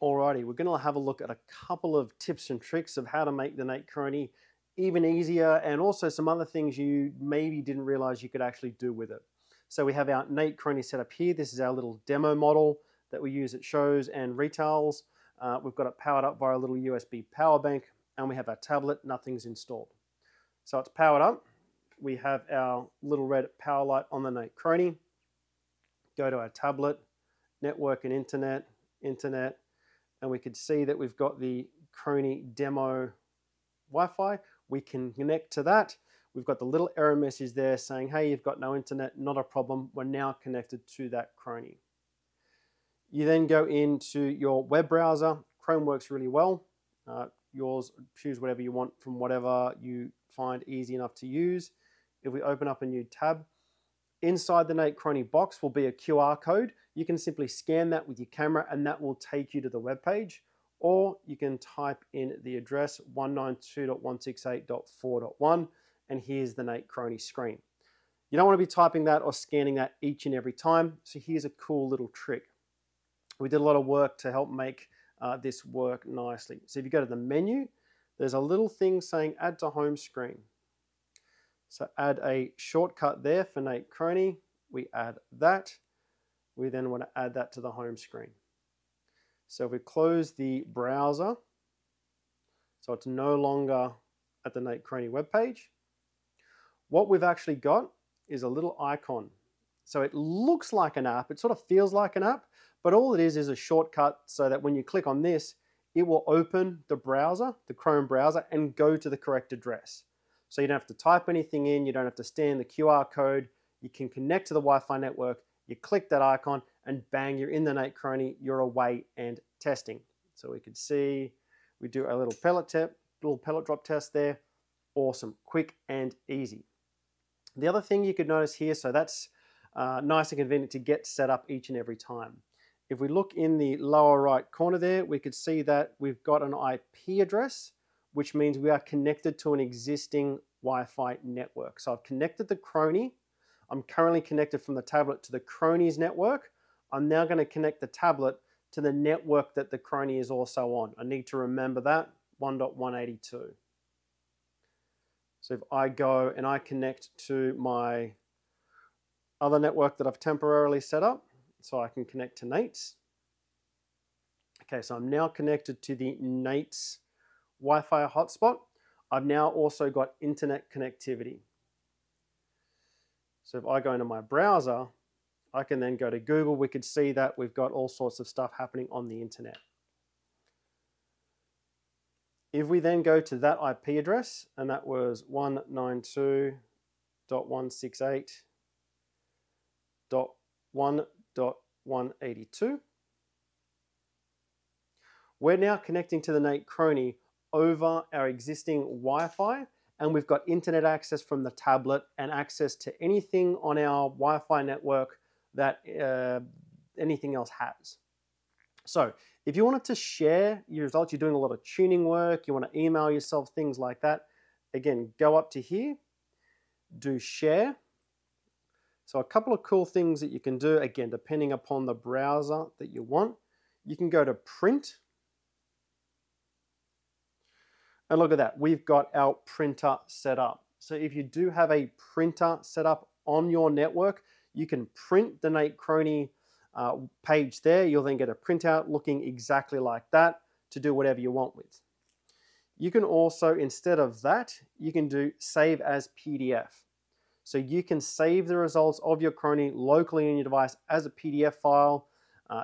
Alrighty, we're going to have a look at a couple of tips and tricks of how to make the NateChrony even easier, and also some other things you maybe didn't realize you could actually do with it. So we have our NateChrony set up here. This is our little demo model that we use at shows and retails. We've got it powered up via a little USB power bank, and we have our tablet. Nothing's installed. So it's powered up. We have our little red power light on the NateChrony. Go to our tablet, network and internet, and we could see that we've got the Chrony demo Wi-Fi. We can connect to that. We've got the little error message there saying, hey, you've got no internet, not a problem. We're now connected to that Chrony. You then go into your web browser. Chrome works really well. Yours, choose whatever you want from whatever you find easy enough to use. If we open up a new tab, inside the NateChrony box will be a QR code. You can simply scan that with your camera and that will take you to the web page, or you can type in the address 192.168.4.1 and here's the NateChrony screen. You don't want to be typing that or scanning that each and every time, so here's a cool little trick. We did a lot of work to help make this work nicely. So if you go to the menu, there's a little thing saying add to home screen. So add a shortcut there for NateChrony. We add that. We then want to add that to the home screen. So if we close the browser, so it's no longer at the NateChrony webpage, what we've actually got is a little icon. So it looks like an app, it sort of feels like an app, but all it is a shortcut so that when you click on this, it will open the browser, the Chrome browser, and go to the correct address. So you don't have to type anything in, you don't have to scan the QR code, you can connect to the Wi-Fi network, you click that icon, and bang, you're in the NateChrony, you're away and testing. So we could see, we do a little pellet drop test there. Awesome, quick and easy. The other thing you could notice here, so that's nice and convenient to get set up each and every time. If we look in the lower right corner there, we could see that we've got an IP address, which means we are connected to an existing Wi-Fi network. So I've connected the Chrony. I'm currently connected from the tablet to the Chrony's network. I'm now going to connect the tablet to the network that the Chrony is also on. I need to remember that, 1.182. So if I go and I connect to my other network that I've temporarily set up, so I can connect to Nate's. Okay, so I'm now connected to the Nate's Wi-Fi hotspot. I've now also got internet connectivity. So if I go into my browser, I can then go to Google. We could see that we've got all sorts of stuff happening on the internet. If we then go to that IP address, and that was 192.168.1.182, we're now connecting to the NateChrony over our existing Wi-Fi, and we've got internet access from the tablet and access to anything on our Wi-Fi network that anything else has. So if you wanted to share your results, you're doing a lot of tuning work, you want to email yourself, things like that, again, go up to here, do share. So a couple of cool things that you can do, again, depending upon the browser that you want. You can go to print. And look at that, we've got our printer set up. So if you do have a printer set up on your network, you can print the NateChrony page there. You'll then get a printout looking exactly like that to do whatever you want with. You can also, instead of that, you can do save as PDF. So you can save the results of your Chrony locally on your device as a PDF file.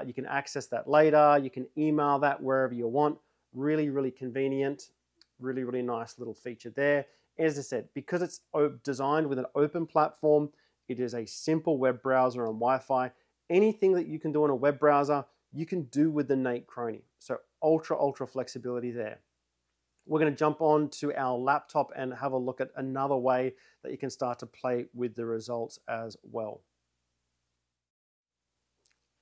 You can access that later. You can email that wherever you want. Really, really convenient. Really, really nice little feature there. As I said, because it's designed with an open platform, it is a simple web browser and Wi-Fi. Anything that you can do on a web browser, you can do with the NateChrony. So ultra flexibility there. We're going to jump on to our laptop and have a look at another way that you can start to play with the results as well.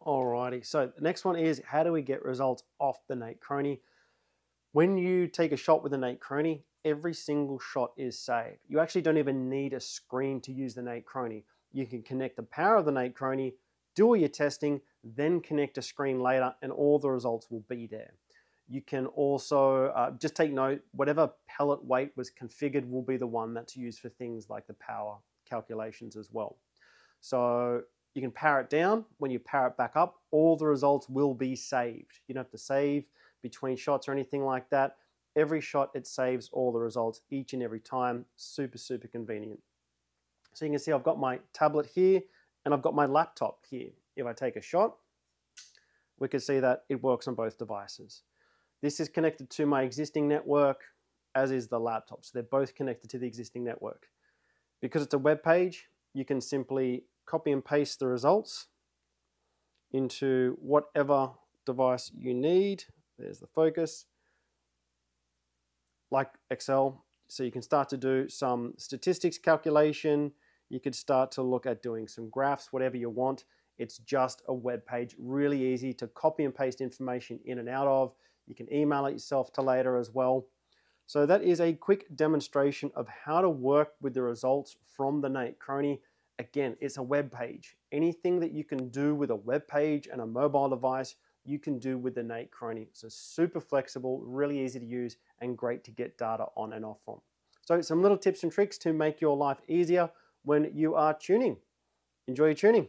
Alrighty, so the next one is, how do we get results off the NateChrony? When you take a shot with the NateChrony, every single shot is saved. You actually don't even need a screen to use the NateChrony. You can connect the power of the NateChrony, do all your testing, then connect a screen later, and all the results will be there. You can also just take note, whatever pellet weight was configured will be the one that's used for things like the power calculations as well. So you can power it down. When you power it back up, all the results will be saved. You don't have to save between shots or anything like that. Every shot, it saves all the results each and every time. Super, super convenient. So you can see I've got my tablet here and I've got my laptop here. If I take a shot, we can see that it works on both devices. This is connected to my existing network, as is the laptop. So they're both connected to the existing network. Because it's a web page, you can simply copy and paste the results into whatever device you need. There's the focus. Like Excel, so you can start to do some statistics calculation. You could start to look at doing some graphs, whatever you want. It's just a web page, really easy to copy and paste information in and out of. You can email it yourself to later as well. So that is a quick demonstration of how to work with the results from the NateChrony. Again, it's a web page. Anything that you can do with a web page and a mobile device, you can do with the NateChrony. So super flexible, really easy to use, and great to get data on and off from. So some little tips and tricks to make your life easier when you are tuning. Enjoy your tuning.